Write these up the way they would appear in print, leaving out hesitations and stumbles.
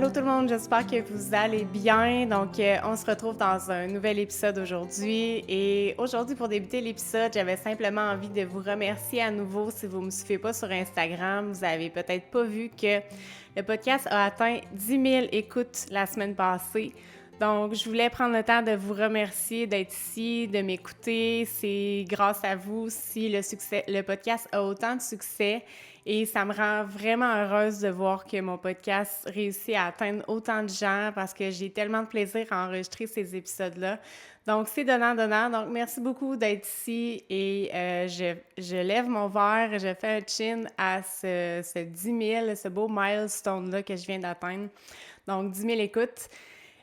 Allô tout le monde, j'espère que vous allez bien. Donc, on se retrouve dans un nouvel épisode aujourd'hui. Et aujourd'hui, pour débuter l'épisode, j'avais simplement envie de vous remercier à nouveau. Si vous ne me suivez pas sur Instagram, vous avez peut-être pas vu que le podcast a atteint 10 000 écoutes la semaine passée. Donc, je voulais prendre le temps de vous remercier d'être ici, de m'écouter. C'est grâce à vous si le podcast a autant de succès et ça me rend vraiment heureuse de voir que mon podcast réussit à atteindre autant de gens parce que j'ai tellement de plaisir à enregistrer ces épisodes-là. Donc, c'est donnant-donnant. Donc, merci beaucoup d'être ici et je lève mon verre, je fais un chin à ce 10 000, ce beau milestone-là que je viens d'atteindre. Donc, 10 000 écoutes.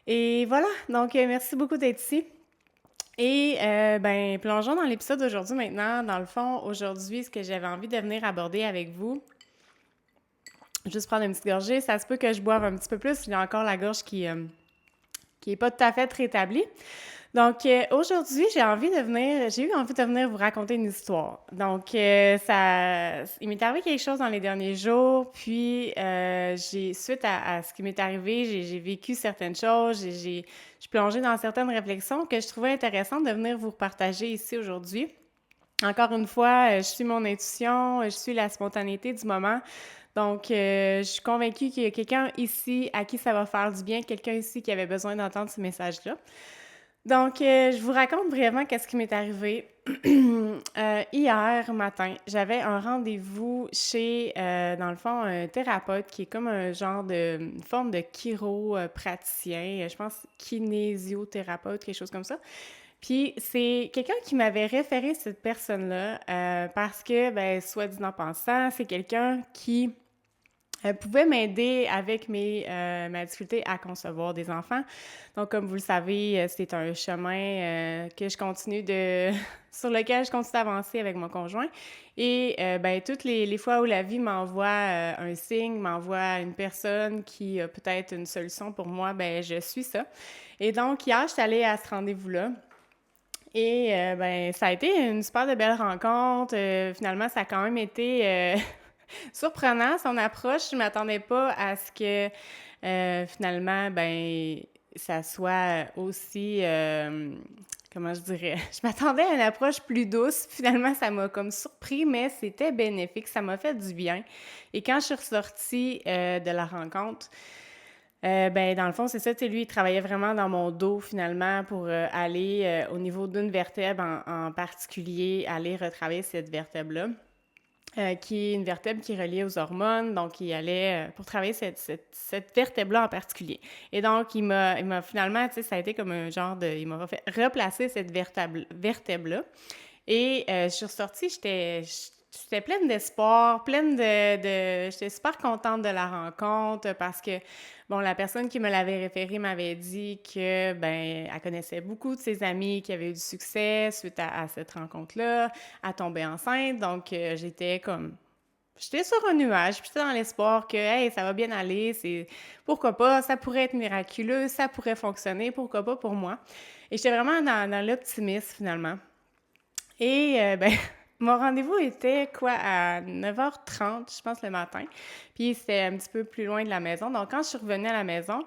Et voilà, donc merci beaucoup d'être ici. Et plongeons dans l'épisode d'aujourd'hui maintenant. Dans le fond, aujourd'hui, ce que j'avais envie de venir aborder avec vous, juste prendre une petite gorgée, ça se peut que je boive un petit peu plus, il y a encore la gorge qui est pas tout à fait rétablie. Donc, aujourd'hui, j'ai eu envie de venir vous raconter une histoire. Donc, il m'est arrivé quelque chose dans les derniers jours, puis suite à ce qui m'est arrivé, j'ai vécu certaines choses, je suis plongée dans certaines réflexions que je trouvais intéressantes de venir vous partager ici aujourd'hui. Encore une fois, je suis mon intuition, je suis la spontanéité du moment. Donc, je suis convaincue qu'il y a quelqu'un ici à qui ça va faire du bien, quelqu'un ici qui avait besoin d'entendre ce message-là. Donc, je vous raconte vraiment qu'est-ce qui m'est arrivé. Hier matin, j'avais un rendez-vous chez, dans le fond, un thérapeute qui est comme une forme de praticien, je pense kinésio-thérapeute, quelque chose comme ça. Puis c'est quelqu'un qui m'avait référé cette personne-là parce que, soit dit en passant, c'est quelqu'un qui pouvait m'aider avec ma difficulté à concevoir des enfants. Donc, comme vous le savez, c'est un chemin que je continue sur lequel je continue d'avancer avec mon conjoint. Et toutes les fois où la vie m'envoie un signe, m'envoie une personne qui a peut-être une solution pour moi, je suis ça. Et donc, hier, je suis allée à ce rendez-vous-là. Et ça a été une super de belle rencontre. Finalement, ça a quand même été surprenant, son approche. Je ne m'attendais pas à ce que finalement, ça soit aussi, comment je dirais, je m'attendais à une approche plus douce. Finalement, ça m'a comme surpris, mais c'était bénéfique, ça m'a fait du bien. Et quand je suis ressortie de la rencontre, dans le fond, c'est ça, tu sais, lui, il travaillait vraiment dans mon dos, finalement, pour aller au niveau d'une vertèbre en particulier, aller retravailler cette vertèbre-là. Qui est une vertèbre qui est reliée aux hormones, donc il allait pour travailler cette vertèbre-là en particulier. Et donc, il m'a finalement, tu sais, ça a été comme un genre il m'a fait replacer cette vertèbre-là. Et je suis ressortie, j'étais pleine d'espoir, j'étais super contente de la rencontre parce que, bon, la personne qui me l'avait référé m'avait dit que, elle connaissait beaucoup de ses amis qui avaient eu du succès suite à cette rencontre-là, à tomber enceinte. Donc, j'étais sur un nuage, puis j'étais dans l'espoir que, hey, ça va bien aller, pourquoi pas, ça pourrait être miraculeux, ça pourrait fonctionner, pourquoi pas pour moi. Et j'étais vraiment dans l'optimisme, finalement. Et mon rendez-vous était à 9h30, je pense, le matin. Puis c'était un petit peu plus loin de la maison. Donc quand je suis revenue à la maison,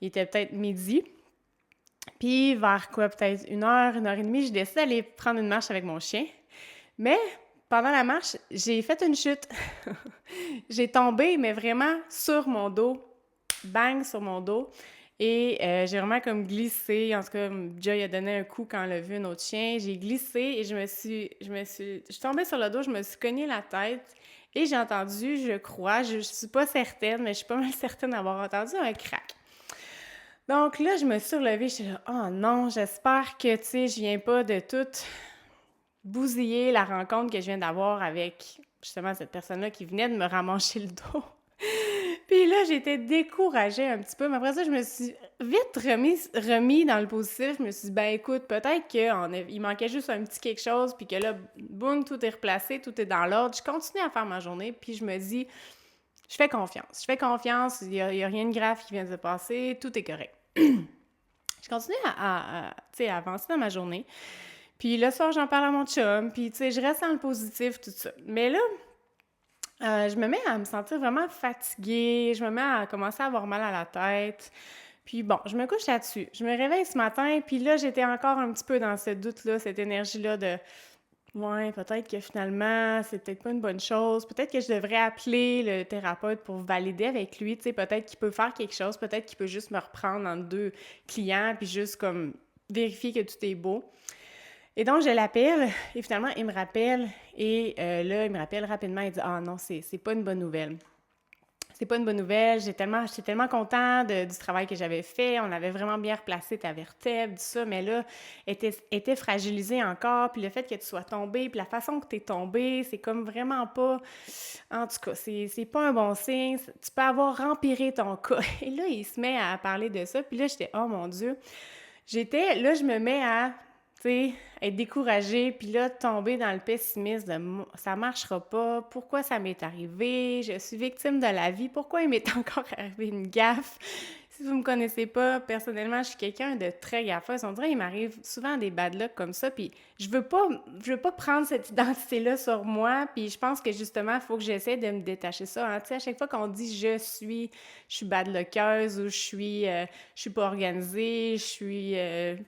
il était peut-être midi. Puis vers peut-être 1h et demie, je décide d'aller prendre une marche avec mon chien. Mais pendant la marche, j'ai fait une chute. J'ai tombé, mais vraiment sur mon dos. Bang sur mon dos. Et j'ai vraiment comme glissé. En tout cas, Joy a donné un coup quand elle a vu un autre chien. J'ai glissé et je suis tombée sur le dos, je me suis cogné la tête et j'ai entendu, je crois, je suis pas certaine, mais je suis pas mal certaine d'avoir entendu un crack. Donc là, je me suis relevée, j'étais là, oh non, j'espère que, tu sais, je viens pas de tout bousiller la rencontre que je viens d'avoir avec, justement, cette personne-là qui venait de me ramancher le dos. Puis là, j'étais découragée un petit peu, mais après ça, je me suis vite remis dans le positif. Je me suis dit, écoute, peut-être qu'il manquait juste un petit quelque chose, puis que là, boum, tout est replacé, tout est dans l'ordre. Je continue à faire ma journée, puis je me dis, je fais confiance. Je fais confiance, il y a rien de grave qui vient de se passer, tout est correct. Je continue à avancer dans ma journée. Puis le soir, j'en parle à mon chum, puis tu sais, je reste dans le positif, tout ça. Mais là, Je me mets à me sentir vraiment fatiguée, je me mets à commencer à avoir mal à la tête. Puis bon, je me couche là-dessus. Je me réveille ce matin, puis là, j'étais encore un petit peu dans ce doute-là, cette énergie-là de ouais, peut-être que finalement, c'est peut-être pas une bonne chose. Peut-être que je devrais appeler le thérapeute pour valider avec lui. Tu sais, peut-être qu'il peut faire quelque chose. Peut-être qu'il peut juste me reprendre entre deux clients puis juste comme vérifier que tout est beau. Et donc, je l'appelle et finalement, il me rappelle. Et là, il me rappelle rapidement. Il dit ah non, c'est pas une bonne nouvelle. C'est pas une bonne nouvelle. J'étais tellement content du travail que j'avais fait. On avait vraiment bien replacé ta vertèbre, tout ça. Mais là, était fragilisée encore. Puis le fait que tu sois tombée, puis la façon que tu es tombée, c'est comme vraiment pas... En tout cas, c'est pas un bon signe. Tu peux avoir empiré ton cas. Et là, il se met à parler de ça. Puis là, j'étais, oh mon Dieu. Là, je me mets à, tu sais, être découragée, puis là, tomber dans le pessimisme de ça marchera pas, pourquoi ça m'est arrivé, je suis victime de la vie, pourquoi il m'est encore arrivé une gaffe? Si vous me connaissez pas, personnellement, je suis quelqu'un de très gaffeuse. On dirait qu'il m'arrive souvent des bad luck comme ça, puis je veux pas prendre cette identité-là sur moi, puis je pense que justement, il faut que j'essaie de me détacher ça. Hein. Tu sais, à chaque fois qu'on dit je suis bad luckeuse ou je suis pas organisée,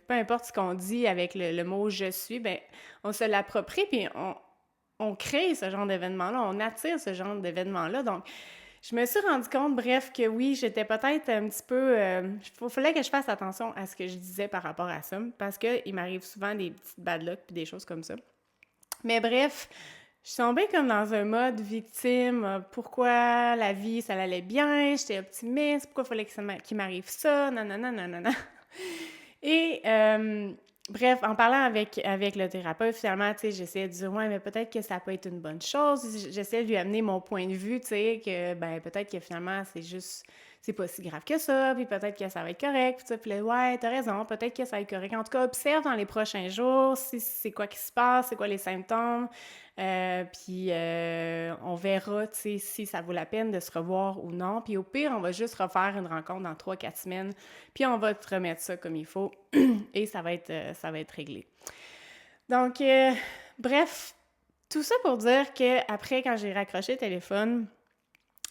peu importe ce qu'on dit avec le mot je suis, ben on se l'approprie puis on crée ce genre d'événement-là, on attire ce genre d'événement-là. Donc, je me suis rendu compte, bref, que oui, j'étais peut-être un petit peu... fallait que je fasse attention à ce que je disais par rapport à ça, parce qu'il m'arrive souvent des petites bad luck puis des choses comme ça. Mais bref, je suis tombée comme dans un mode victime. Pourquoi la vie, ça allait bien, j'étais optimiste, pourquoi il fallait qu'il m'arrive ça, nanana, nanana. Et bref, en parlant avec le thérapeute, finalement, tu sais, j'essayais de dire, ouais, mais peut-être que ça peut être une bonne chose. J'essayais de lui amener mon point de vue, tu sais, que, ben, peut-être que finalement, c'est pas si grave que ça, puis peut-être que ça va être correct, puis ça, puis là, ouais, t'as raison, peut-être que ça va être correct. En tout cas, observe dans les prochains jours si c'est quoi qui se passe, c'est quoi les symptômes, puis on verra, tu sais, si ça vaut la peine de se revoir ou non. Puis au pire, on va juste refaire une rencontre dans 3-4 semaines, puis on va te remettre ça comme il faut, et ça va être réglé. Donc, bref, tout ça pour dire qu'après, quand j'ai raccroché le téléphone,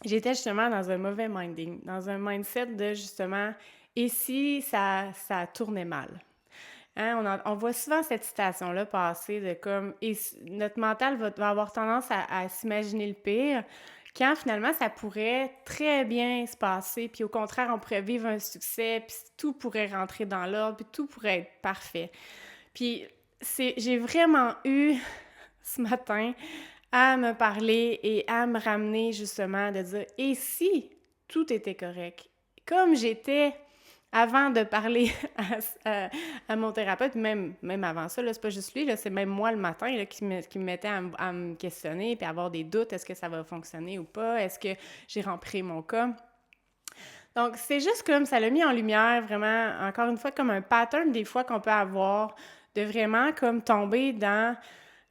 j'étais justement dans un mauvais minding, dans un mindset de justement, et si ça tournait mal? Hein, on voit souvent cette citation-là passer de comme, et notre mental va avoir tendance à s'imaginer le pire, quand finalement ça pourrait très bien se passer, puis au contraire, on pourrait vivre un succès, puis tout pourrait rentrer dans l'ordre, puis tout pourrait être parfait. Puis j'ai vraiment eu ce matin à me parler et à me ramener justement de dire et si tout était correct? Comme j'étais avant de parler à mon thérapeute, même avant ça, là, c'est pas juste lui, là, c'est même moi le matin là, qui me mettait à me questionner puis à avoir des doutes, est-ce que ça va fonctionner ou pas, est-ce que j'ai rempli mon cas? Donc, c'est juste comme ça l'a mis en lumière vraiment, encore une fois, comme un pattern des fois qu'on peut avoir de vraiment comme tomber dans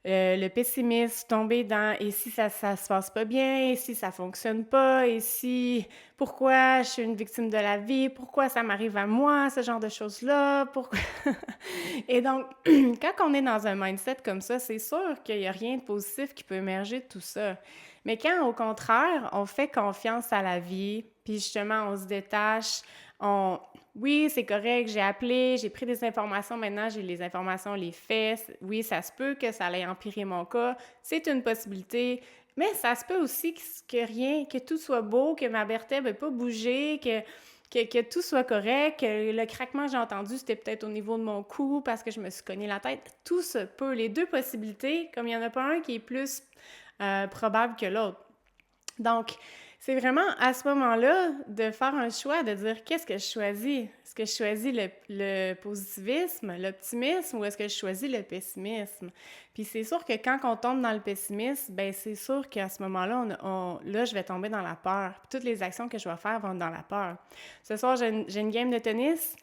le pessimisme, tomber dans et si ça se passe pas bien, et si ça fonctionne pas, et si pourquoi je suis une victime de la vie, pourquoi ça m'arrive à moi, ce genre de choses-là, pourquoi. Et donc, quand on est dans un mindset comme ça, c'est sûr qu'il n'y a rien de positif qui peut émerger de tout ça. Mais quand, au contraire, on fait confiance à la vie, puis justement, on se détache, oui, c'est correct, j'ai appelé, j'ai pris des informations, maintenant j'ai les informations, les faits. Oui, ça se peut que ça allait empirer mon cas. C'est une possibilité. Mais ça se peut aussi que tout soit beau, que ma vertèbre n'ait pas bougé, que tout soit correct, que le craquement que j'ai entendu, c'était peut-être au niveau de mon cou parce que je me suis cogné la tête. Tout se peut. Les deux possibilités, comme il n'y en a pas un qui est plus probable que l'autre. Donc, c'est vraiment à ce moment-là de faire un choix, de dire qu'est-ce que je choisis? Est-ce que je choisis le positivisme, l'optimisme ou est-ce que je choisis le pessimisme? Puis c'est sûr que quand on tombe dans le pessimisme, ben c'est sûr qu'à ce moment-là, là, je vais tomber dans la peur. Puis toutes les actions que je vais faire vont être dans la peur. Ce soir, j'ai une game de tennis.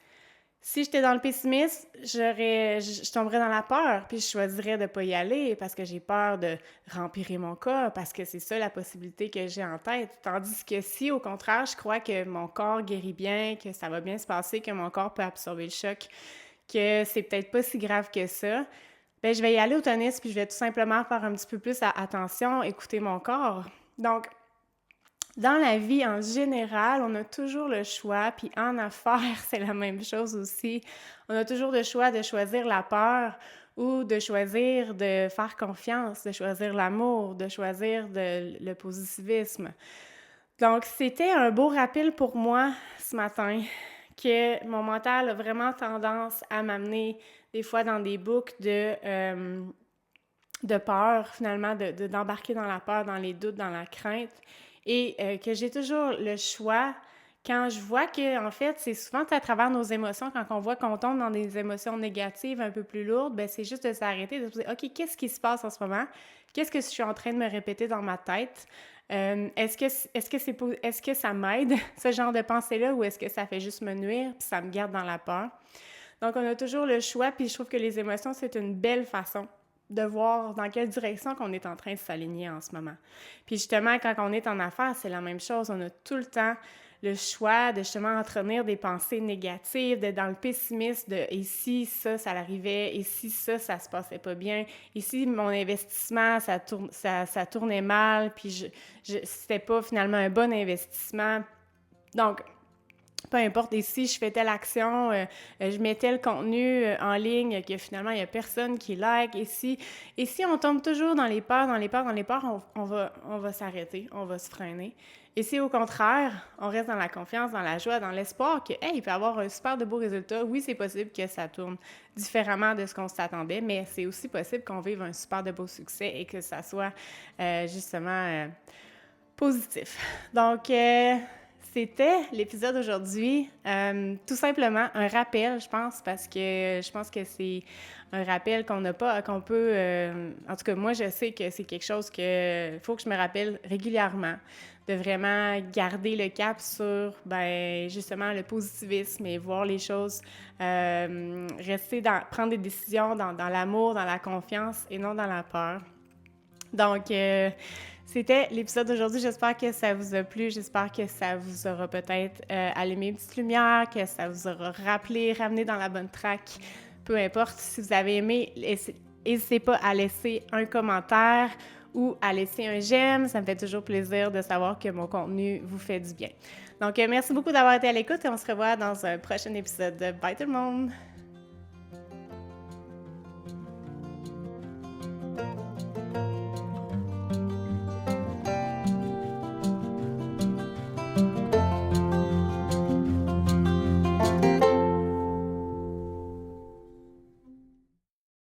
Si j'étais dans le pessimisme, je tomberais dans la peur, puis je choisirais de ne pas y aller parce que j'ai peur de rempirer mon corps, parce que c'est ça la possibilité que j'ai en tête. Tandis que si, au contraire, je crois que mon corps guérit bien, que ça va bien se passer, que mon corps peut absorber le choc, que c'est peut-être pas si grave que ça, ben je vais y aller au tennis, puis je vais tout simplement faire un petit peu plus attention, écouter mon corps. Donc, dans la vie en général, on a toujours le choix, puis en affaires, c'est la même chose aussi. On a toujours le choix de choisir la peur ou de choisir de faire confiance, de choisir l'amour, de choisir le positivisme. Donc, c'était un beau rappel pour moi ce matin que mon mental a vraiment tendance à m'amener des fois dans des boucles de peur, finalement, d'embarquer dans la peur, dans les doutes, dans la crainte, et que j'ai toujours le choix quand je vois que, en fait, c'est souvent à travers nos émotions, quand on voit qu'on tombe dans des émotions négatives un peu plus lourdes, ben c'est juste de s'arrêter, de se dire, OK, qu'est-ce qui se passe en ce moment? Qu'est-ce que je suis en train de me répéter dans ma tête? Est-ce que ça m'aide, ce genre de pensée-là, ou est-ce que ça fait juste me nuire, puis ça me garde dans la peur? Donc, on a toujours le choix, puis je trouve que les émotions, c'est une belle façon de voir dans quelle direction qu'on est en train de s'aligner en ce moment. Puis justement, quand on est en affaires, c'est la même chose. On a tout le temps le choix de justement entretenir des pensées négatives, d'être dans le pessimisme de « et si ça l'arrivait, et si ça se passait pas bien, et si mon investissement, ça tournait mal, puis c'était pas finalement un bon investissement. » Donc, peu importe, et si je fais telle action, je mets tel contenu en ligne que finalement, il n'y a personne qui like, et si on tombe toujours dans les peurs, on va s'arrêter, on va se freiner. Et si au contraire, on reste dans la confiance, dans la joie, dans l'espoir que, hey, il peut y avoir un super de beau résultat, oui, c'est possible que ça tourne différemment de ce qu'on s'attendait, mais c'est aussi possible qu'on vive un super de beau succès et que ça soit justement positif. Donc, c'était l'épisode d'aujourd'hui. Tout simplement un rappel, je pense, parce que je pense que c'est un rappel qu'on n'a pas, qu'on peut... en tout cas, moi, je sais que c'est quelque chose que faut que je me rappelle régulièrement, de vraiment garder le cap sur, justement, le positivisme et voir les choses, prendre des décisions dans l'amour, dans la confiance et non dans la peur. Donc, c'était l'épisode d'aujourd'hui. J'espère que ça vous a plu. J'espère que ça vous aura peut-être allumé une petite lumière, que ça vous aura ramené dans la bonne track. Peu importe, si vous avez aimé, n'hésitez pas à laisser un commentaire ou à laisser un j'aime. Ça me fait toujours plaisir de savoir que mon contenu vous fait du bien. Donc, merci beaucoup d'avoir été à l'écoute et on se revoit dans un prochain épisode. Bye tout le monde!